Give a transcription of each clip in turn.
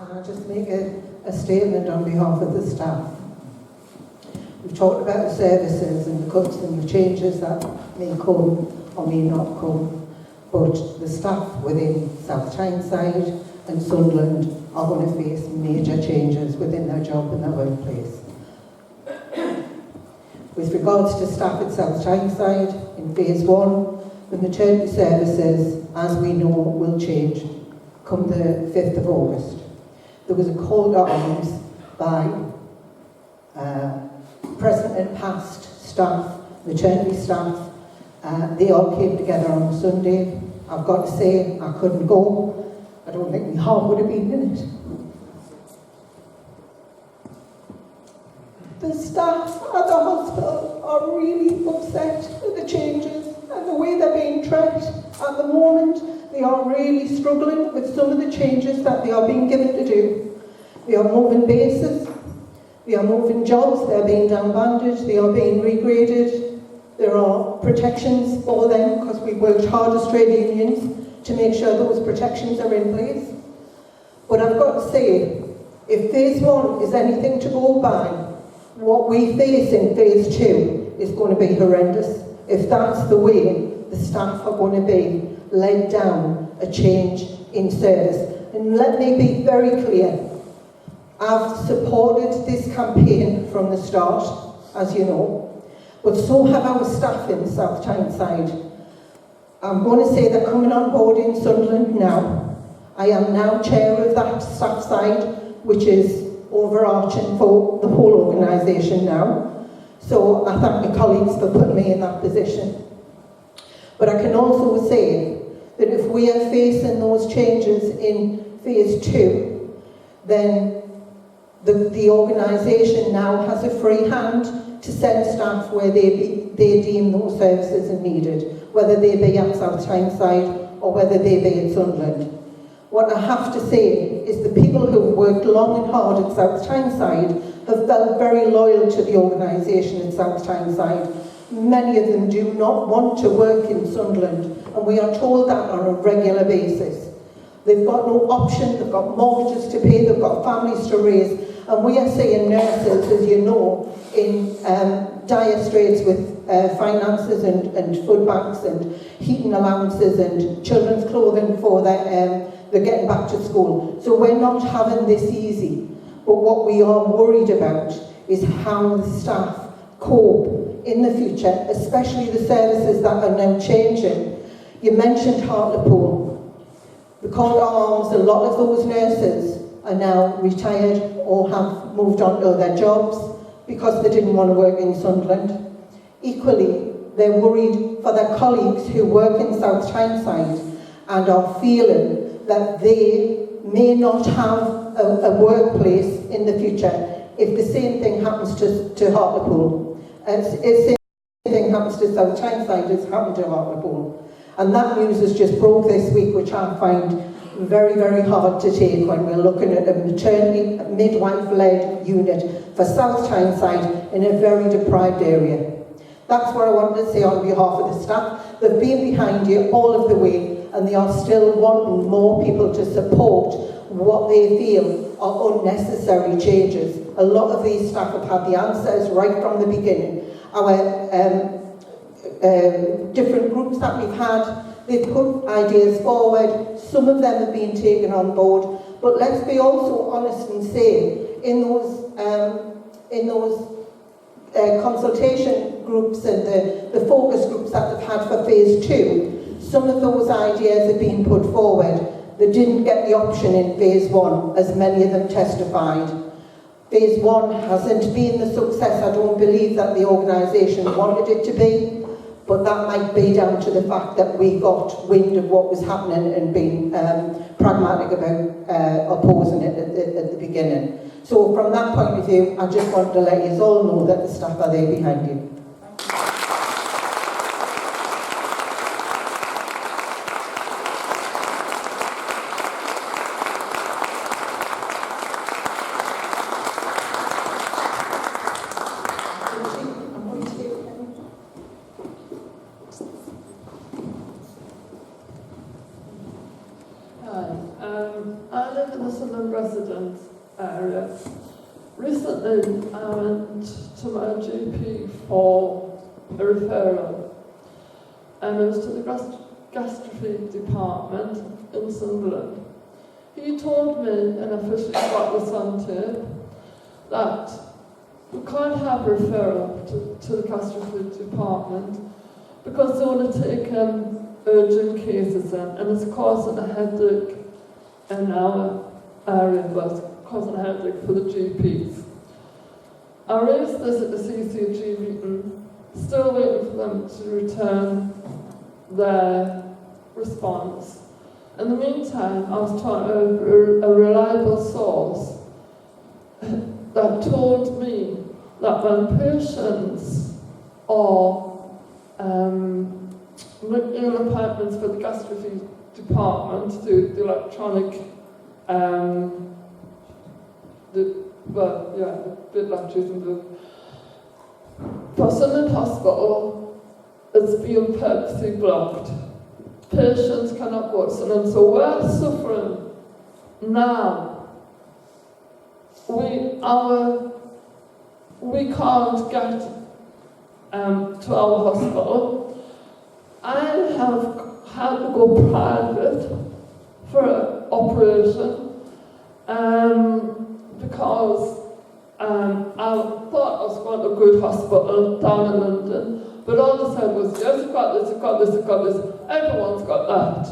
Can I just make a statement on behalf of the staff? We've talked about the services and the cuts and the changes that may come or may not come, but the staff within South Tyneside and Sunderland are going to face major changes within their job and their workplace. With regards to staff at South Tyneside, in phase 1, the maternity services, as we know, will change come the 5th of August. There was a call to arms by present and past staff, maternity staff. They all came together on Sunday. I've got to say, I couldn't go. I don't think my heart would have been in it. The staff at the hospital are really upset with the changes and the way they're being treated at the moment. They are really struggling with some of the changes that they are being given to do. They are moving bases, they are moving jobs, they are being downbanded, they are being regraded. There are protections for them because we worked hard as trade unions to make sure those protections are in place. But I've got to say, if phase 1 is anything to go by, what we face in phase 2 is going to be horrendous. If that's the way the staff are going to be led down a change in service. And let me be very clear, I've supported this campaign from the start, as you know, but so have our staff in South Tyneside. I'm going to say they're coming on board in Sunderland now. I am now chair of that staff side, which is overarching for the whole organisation now. So I thank my colleagues for putting me in that position. But I can also say that if we are facing those changes in phase 2, then the organisation now has a free hand to send staff where they deem those services are needed, whether they be at South Tyneside or whether they be at Sunderland. What I have to say is the people who've worked long and hard at South Tyneside have felt very loyal to the organisation at South Tyneside. Many of them do not want to work in Sunderland, and we are told that on a regular basis. They've got no option, they've got mortgages to pay, they've got families to raise, and we are seeing nurses, as you know, in dire straits with finances and food banks and heating allowances and children's clothing for they're getting back to school. So we're not having this easy. But what we are worried about is how the staff cope in the future, especially the services that are now changing. You mentioned Hartlepool. The call to arms, a lot of those nurses are now retired or have moved on to their jobs because they didn't want to work in Sunderland. Equally, they're worried for their colleagues who work in South Tyneside and are feeling that they may not have a workplace in the future if the same thing happens to Hartlepool. And if the same thing happens to South Tyneside as happened to Hartlepool. And that news has just broke this week, which I find very, very hard to take when we're looking at a maternity midwife-led unit for South Tyneside in a very deprived area. That's what I wanted to say on behalf of the staff. They've been behind you all of the way, and they are still wanting more people to support what they feel are unnecessary changes. A lot of these staff have had the answers right from the beginning. Our different groups that we've had, they've put ideas forward. Some of them have been taken on board. But let's be also honest and say, in those consultation groups and the focus groups that they've had for phase 2, some of those ideas have been put forward. They didn't get the option in phase 1, as many of them testified. Phase 1 hasn't been the success I don't believe that the organisation wanted it to be, but that might be down to the fact that we got wind of what was happening and being pragmatic about opposing it at the beginning. So from that point of view, I just want to let you all know that the staff are there behind you. I live in the Sunderland residence area. Recently, I went to my GP for a referral, and it was to the gastrophy department in Sunderland. He told me, and officially got this on tape, that we can't have referral to the gastrophy department because they want to take urgent cases in, and it's causing a headache in our area, but it's causing a headache for the GPs. I raised this at the CCG meeting, still waiting for them to return their response. In the meantime, I was talking to a reliable source that told me that when patients or making appointments for the gastrophy department, the electronic, a bit like choosing the for Sunderland Hospital, it's being purposely blocked. Patients cannot go to Sunderland, so we're suffering now. We can't get to our hospital. I have had to go private for an operation because I thought I was going to a good hospital down in London, but all they said was, yes, you've got this, you've got this, you've got this, everyone's got that.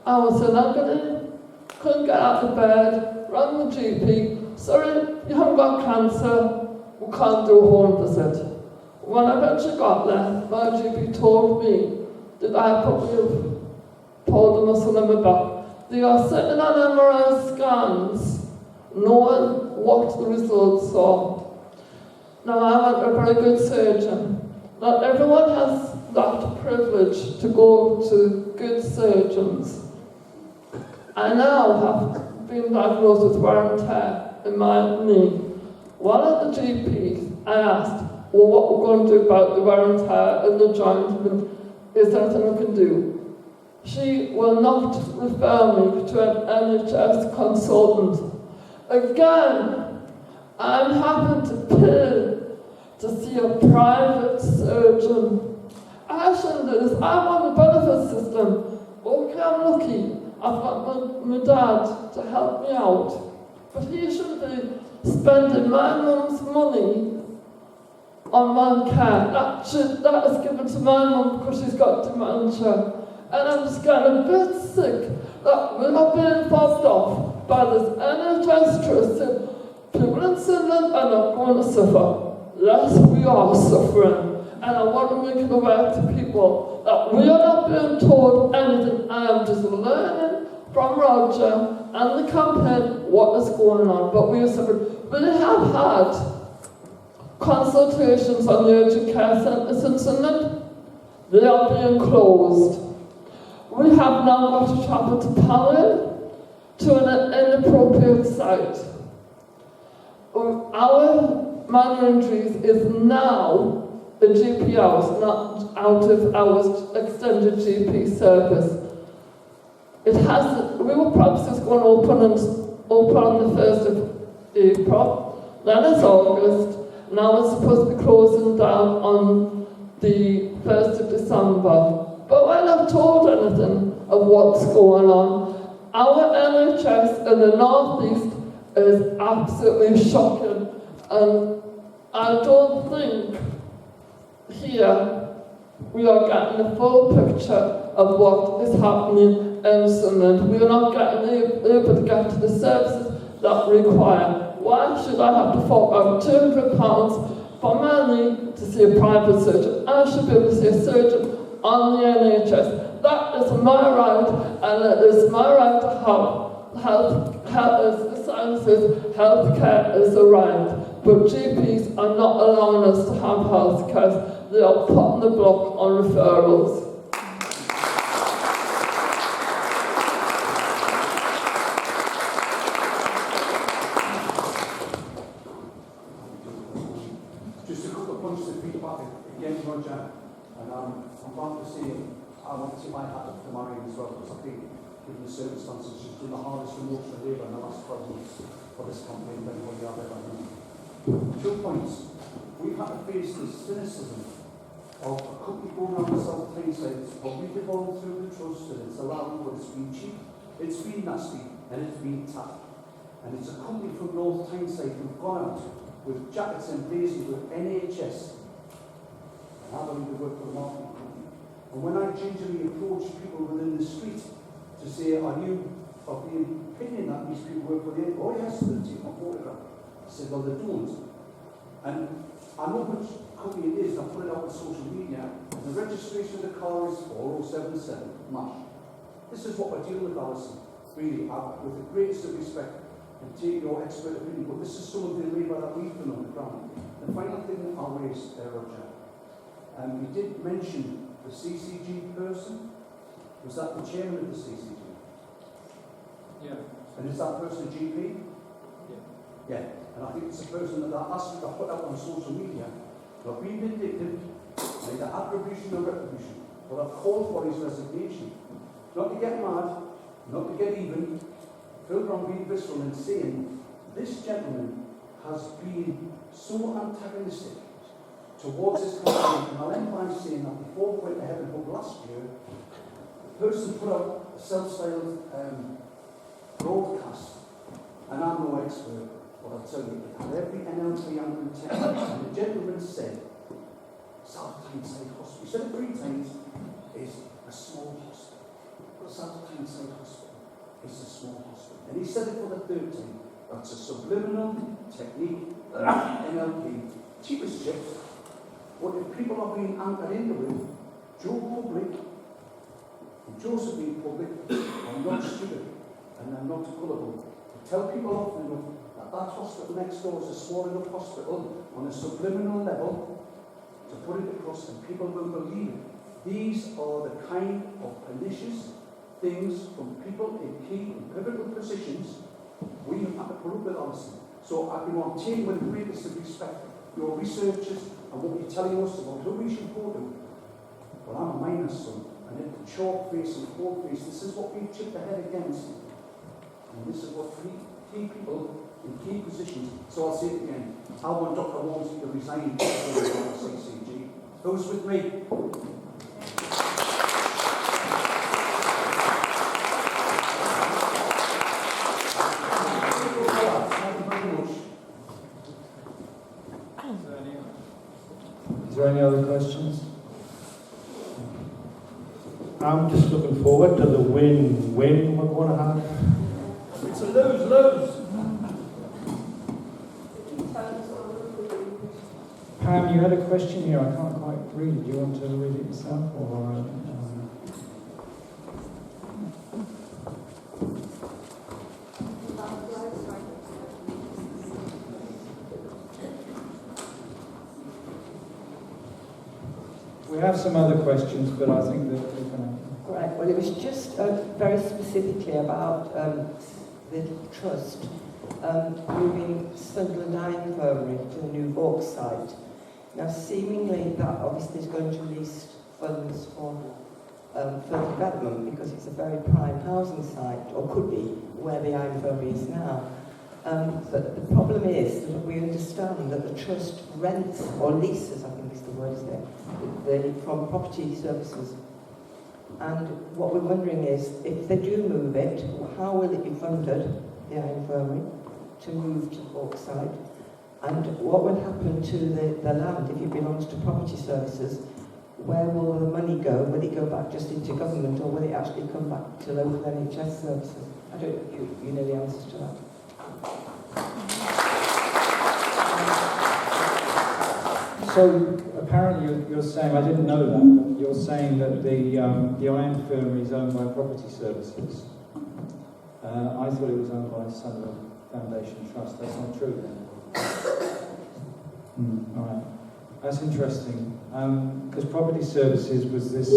I was in agony, couldn't get out of bed, rang the GP, sorry, you haven't got cancer, we can't do a home visit. When I eventually got there, my GP told me that I probably have pulled a muscle in my back. They are sitting on MRI scans, knowing what the results are. Now, I went to a very good surgeon. Not everyone has that privilege to go to good surgeons. I now have been diagnosed with wear and tear in my knee. One of the GPs, I asked, well, what we're going to do about the wear and tear in the joint, is there anything we can do? She will not refer me to an NHS consultant. Again, I'm having to pay to see a private surgeon. I shouldn't do this. I'm on the benefit system. Okay, I'm lucky. I've got my dad to help me out. But he shouldn't be spending my mum's money on my care. That is given to my mum because she's got dementia. And I'm just getting a bit sick that we're not being fobbed off by this NHS trust. People in Sunderland are not going to suffer. Yes, we are suffering. And I want to make it aware to people that we are not being told anything. I am just learning from Roger and the campaign what is going on. But we are suffering. We have had consultations on the urgent care centres in Sunderland. They are being closed. We have now got to travel to Palin to an inappropriate site. Our minor injuries is now a GP house, not out of our extended GP service. We were promised going open on the 1st of April, then it's August, now it's supposed to be closing down on the 1st of December. But we're not told anything of what's going on. Our NHS in the North East is absolutely shocking, and I don't think here we are getting a full picture of what is happening in Sunderland. We are not able to get to the services that we require. Why should I have to fork out £200 for my knee to see a private surgeon? I should be able to see a surgeon on the NHS. That is my right, and it is my right to have health as the science says, healthcare is a right. But GPs are not allowing us to have healthcare. They are putting the block on referrals. Just a couple of points of feedback again, Roger. And I'm glad to see I want to see my hat up to Marion as well, because I think given the circumstances. She's done the hardest emotional labour in the last 12 months for this campaign than anybody I've ever known. 2 points. We've had to face the cynicism of a company going around the South Tyneside. It's probably devolved through the trust and it's allowed, but it's been cheap, it's been nasty, and it's been tough. And it's a company from North Tyneside who've gone out with jackets emblazoned with NHS. And I believe they work for the marketing company. And when I gingerly approach people within the street to say, are you of the opinion that these people work for the NHS? Oh yes, they take my photograph. I said, well, they don't. And I know which company it is, I put it out on social media, and the registration of the car is 4077 MASH. This is what we're dealing with, Alison. Really, with the greatest of respect, and take your expert opinion, but this is some of the labour that we've done on the ground. The final thing that I'll raise there, Roger, you did mention the CCG person. Was that the chairman of the CCG? Yeah. And is that person a GP? Yeah. Yeah. And I think it's a person that last week I put out on social media. I've been vindictive, neither attribution nor retribution, but I've called for his resignation. Not to get mad, not to get even, Phil Brown being visceral and saying, this gentleman has been so antagonistic towards this campaign, and I'll end by saying that before we went to Heaven Hub last year, the person put out a self-styled broadcast, and I'm no expert, but I'll tell you, it had every NLP angle in text, and the gentleman said, South Tyneside Hospital, he said it 3 times, is a small hospital. But South Tyneside Hospital is a small hospital. And he said it for the 3rd time. That's a subliminal technique, NLP, cheapest chips. But if people are being anchored into it, Joe Public and Josephine Public are not stupid and they're not gullible. To tell people often enough that hospital next door is a small enough hospital on a subliminal level to put it across and people will believe it. These are the kind of pernicious things from people in key and pivotal positions we have had to put up with, Alison. So I'm taking with the greatest of respect your researchers and what you're telling us about who we should go to. Well, I'm a miner's son, and in the chalk face and cold face, this is what we've chipped ahead against. And this is what key people in key positions. So I'll say it again. I want Dr. Walmsley to resign from the CCG. Who's with me? Is there any other questions? I'm just looking forward to the win-win we're going to have. It's a lose-lose. Pam, you had a question here. I can't quite read it. Do you want to read it yourself? Or, we have some other questions, but I think that we're going to... Right, well, it was just very specifically about the trust moving Sunderland Infirmary to the new Vaux site. Now, seemingly that obviously is going to release funds for further development because it's a very prime housing site, or could be, where the infirmary is now. But the problem is that we understand that the trust rents, or leases, I think is the word, isn't it, from property services. And what we're wondering is, if they do move it, how will it be funded, the infirmary, to move to the Vaux site? And what will happen to the land if it belongs to property services? Where will the money go? Will it go back just into government, or will it actually come back to local NHS services? I don't know if you know the answers to that. So apparently you're saying, I didn't know that, but you're saying that the infirmary is owned by property services. I thought it was owned by Sunderland Foundation Trust. That's not true then? All right. That's interesting. Because property services was this,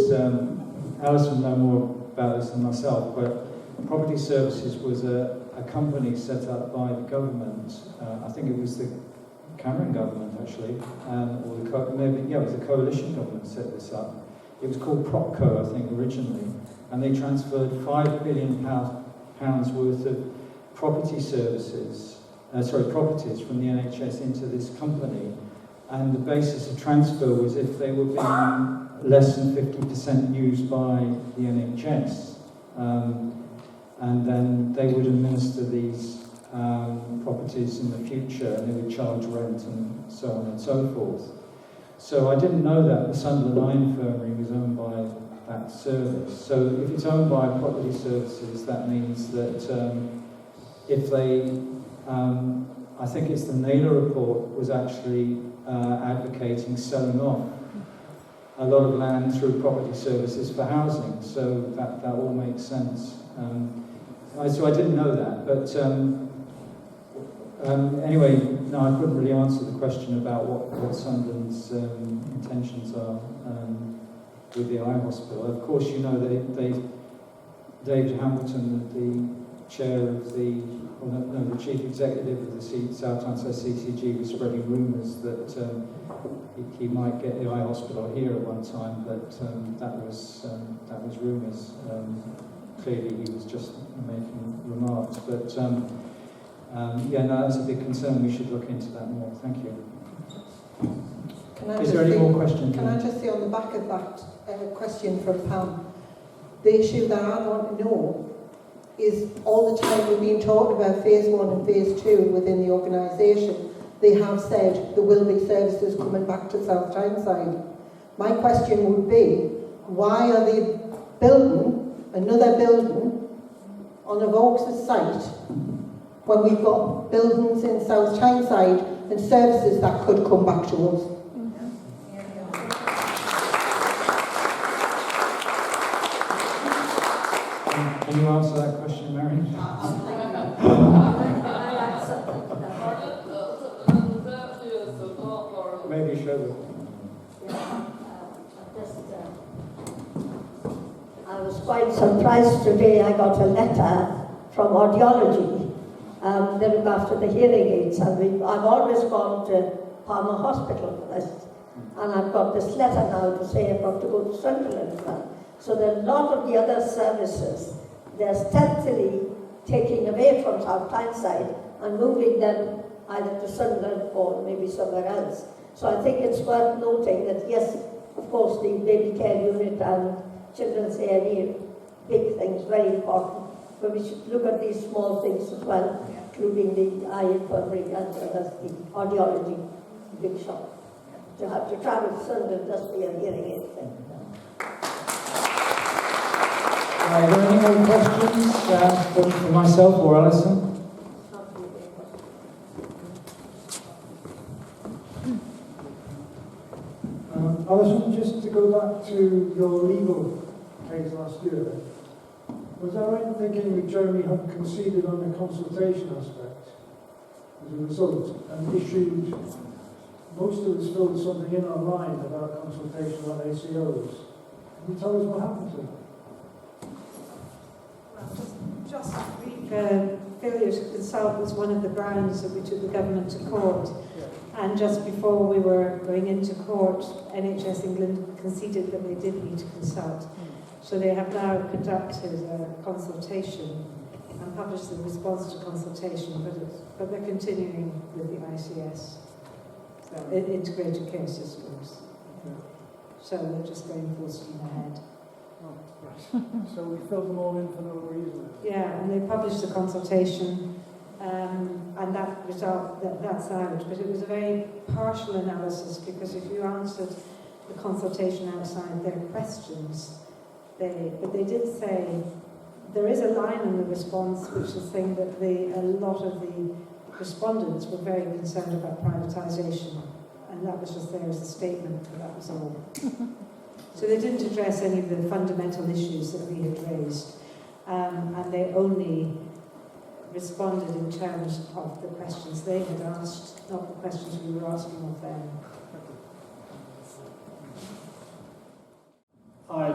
Alison will know more about this than myself, but property services was a company set up by the government. I think it was the Cameron government actually, or it was the coalition government set this up. It was called PropCo, I think, originally, and they transferred £5 billion worth of properties from the NHS into this company, and the basis of transfer was if they were being less than 50% used by the NHS, and then they would administer these properties in the future, and they would charge rent and so on and so forth. So I didn't know that the Sunderland Eye Infirmary was owned by that service. So if it's owned by Property Services, that means that if they, I think it's the Naylor report was actually advocating selling off a lot of land through Property Services for housing. So that all makes sense. So I didn't know that, but anyway, no, I couldn't really answer the question about what Sunderland's intentions are with the eye hospital. Of course, you know, David Hamilton, the chair of the chief executive of the South Tyneside CCG, was spreading rumours that he might get the eye hospital here at one time, but that was rumours. Clearly, he was just making remarks, but yeah, no, that's a big concern. We should look into that more. Thank you. Is there any more questions? Can I just say on the back of that question from Pam, the issue that I want to know is all the time we've been talking about phase 1 and phase 2 within the organisation. They have said there will be services coming back to South Tyneside. My question would be, why are they building another building on a Vauxhall site when we've got buildings in South Tyneside and services that could come back to us? Can you answer that question, Marion? Maybe Sherwood. I was quite surprised today. I got a letter from audiology. They look after the hearing aids, and I've always gone to Palmer Hospital for this. And I've got this letter now to say I've got to go to Sunderland now. So there are a lot of the other services, they're stealthily taking away from South Tyneside and moving them either to Sunderland or maybe somewhere else. So I think it's worth noting that, yes, of course, the baby care unit and children's A&E, big things, very important. But we should look at these small things as well, including the eye infirmary as well as the audiology big shop. To have to travel to Sunderland just for your hearing aid thing. Are there any more questions for myself or Alison? Alison, just to go back to your legal case last year, was I right in thinking that Jeremy had conceded on the consultation aspect as a result and issued, most of us filled something in online about consultation on ACOs. Can you tell us what happened to that? Just failure to consult was one of the grounds that we took the government to court. And just before we were going into court, NHS England conceded that they did need to consult. So they have now conducted a consultation and published the response to consultation, but they're continuing with the ICS, so integrated care systems. So they're just going full steam ahead. So we filled them all in for no reason. Yeah, and they published the consultation, and that result, that's out. But it was a very partial analysis, because if you answered the consultation outside their questions, but they did say, there is a line in the response which is saying that a lot of the respondents were very concerned about privatisation, and that was just there as a statement, but that was all. So they didn't address any of the fundamental issues that we had raised, and they only responded in terms of the questions they had asked, not the questions we were asking of them. Hi,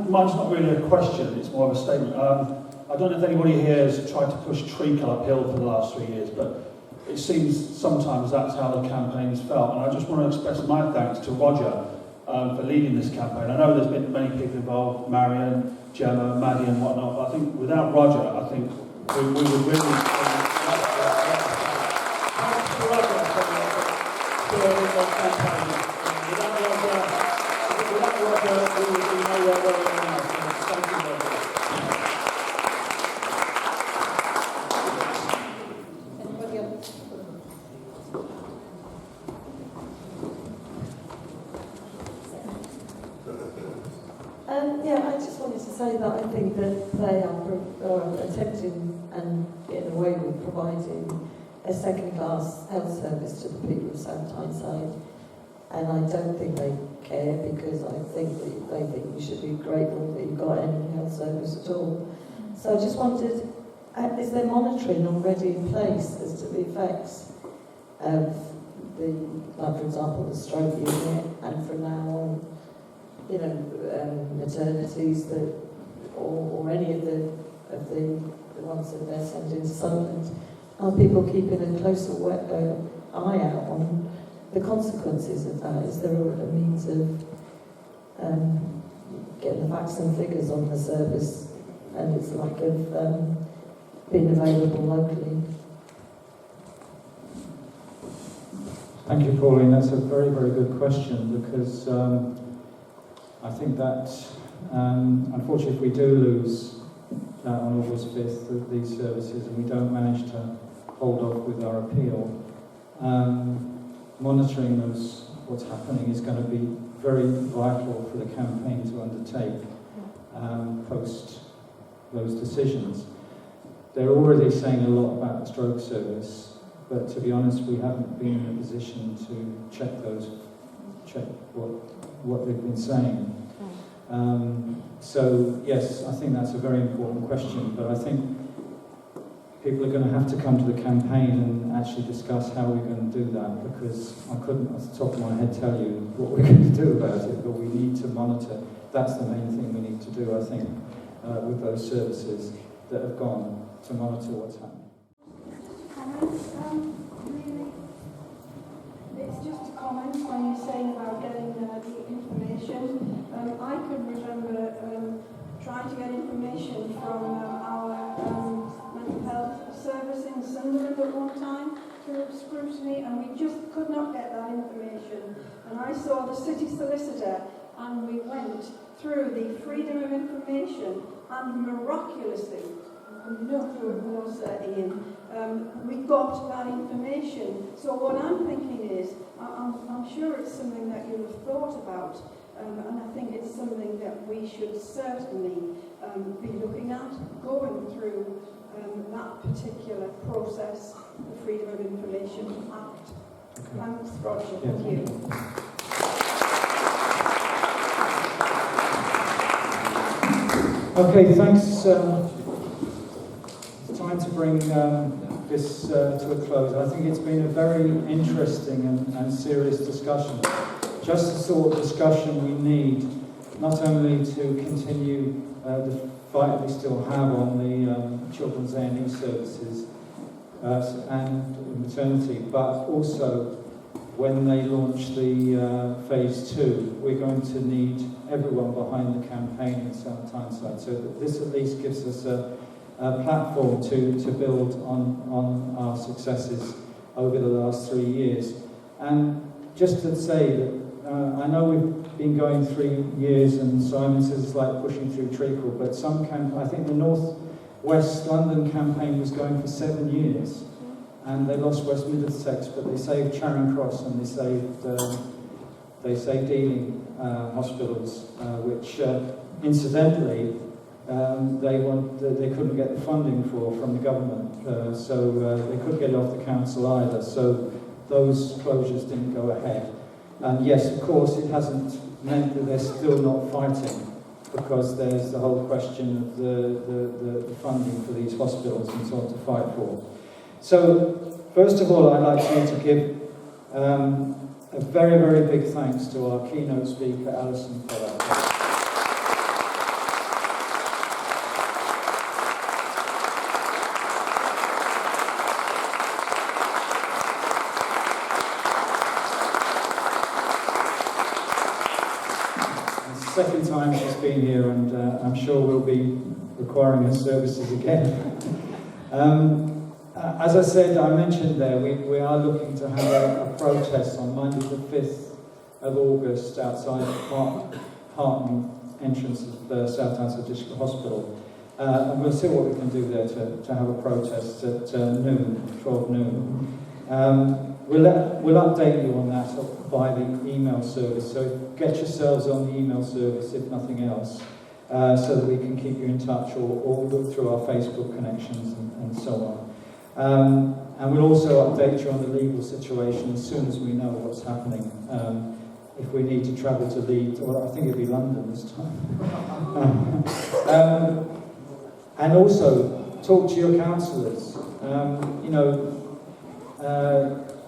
mine's not really a question, it's more of a statement. I don't know if anybody here has tried to push treacle uphill for the last 3 years, but it seems sometimes that's how the campaign's felt. And I just want to express my thanks to Roger for leading this campaign. I know there's been many people involved, Marion, Gemma, Maddie and whatnot, but I think without Roger, I think we would really... Yeah, I just wanted to say that I think that they are attempting and in a way we're providing a second-class health service to the people of South Tyneside, and I don't think they care, because I think that they think you should be grateful that you've got any health service at all. So I just wondered, is there monitoring already in place as to the effects of the, like for example, the stroke unit, and from now on, maternities that, or any of the ones that they're sending to Sunderland? Are people keeping a closer eye out on the consequences of that? Is there a means of getting the facts and figures on the service and its lack of being available locally? Thank you, Pauline. That's a very, very good question, because I think that, unfortunately, if we do lose on August 5th these services and we don't manage to hold off with our appeal, monitoring what's happening is going to be very vital for the campaign to undertake post those decisions. They're already saying a lot about the stroke service, but to be honest, we haven't been in a position to check what they've been saying. So yes, I think that's a very important question, but I think people are going to have to come to the campaign and actually discuss how we're going to do that, because I couldn't, off the top of my head, tell you what we're going to do about it, but we need to monitor. That's the main thing we need to do, I think, with those services that have gone, to monitor what's happening. Really, it's just a comment when you're saying about getting the information. I could remember trying to get information from our mental health service in Sunderland at one time through scrutiny, and we just could not get that information. And I saw the city solicitor, and we went through the freedom of information, and miraculously, through Ian, we got that information. So what I'm thinking is, I'm sure it's something that you have thought about, and I think it's something that we should certainly be looking at, going through that particular process, the Freedom of Information Act. Okay. Thanks, Roger. Yeah. Thank you. Okay, thanks. It's time to bring this to a close. I think it's been a very interesting and serious discussion. Just the sort of discussion we need, not only to continue the fight that we still have on the children's A&E services and maternity, but also when they launch the phase 2, we're going to need everyone behind the campaign in South Tyneside. So that this at least gives us a platform to build on our successes over the last 3 years. And just to say that I know we've been going 3 years, and Simon says it's like pushing through treacle, but I think the North West London campaign was going for 7 years, and they lost West Middlesex, but they saved Charing Cross, and they saved Ealing hospitals, which incidentally they couldn't get the funding from the government, so they couldn't get it off the council either. So those closures didn't go ahead. And yes, of course, it hasn't meant that they're still not fighting, because there's the whole question of the funding for these hospitals and so on to fight for. So, first of all, I'd like to give a very, very big thanks to our keynote speaker, Allyson Pollock. second time she's been here, and I'm sure we'll be requiring her services again. As I said, I mentioned there, we are looking to have a protest on Monday the 5th of August outside the Parton entrance of South Tyneside District Hospital. And we'll see what we can do there to have a protest at 12 noon. We'll update you on that by the email service, so get yourselves on the email service if nothing else, so that we can keep you in touch, or look through our Facebook connections and so on. And we'll also update you on the legal situation as soon as we know what's happening. If we need to travel to Leeds, or I think it'll be London this time. And also, talk to your councillors.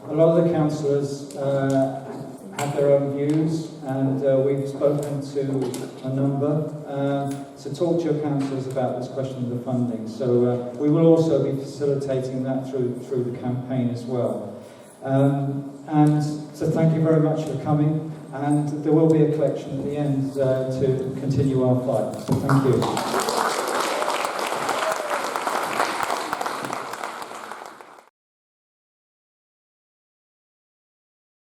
A lot of the councillors have their own views, and we've spoken to a number. So talk to your councillors about this question of the funding. So we will also be facilitating that through the campaign as well. And so thank you very much for coming, and there will be a collection at the end to continue our fight. So thank you.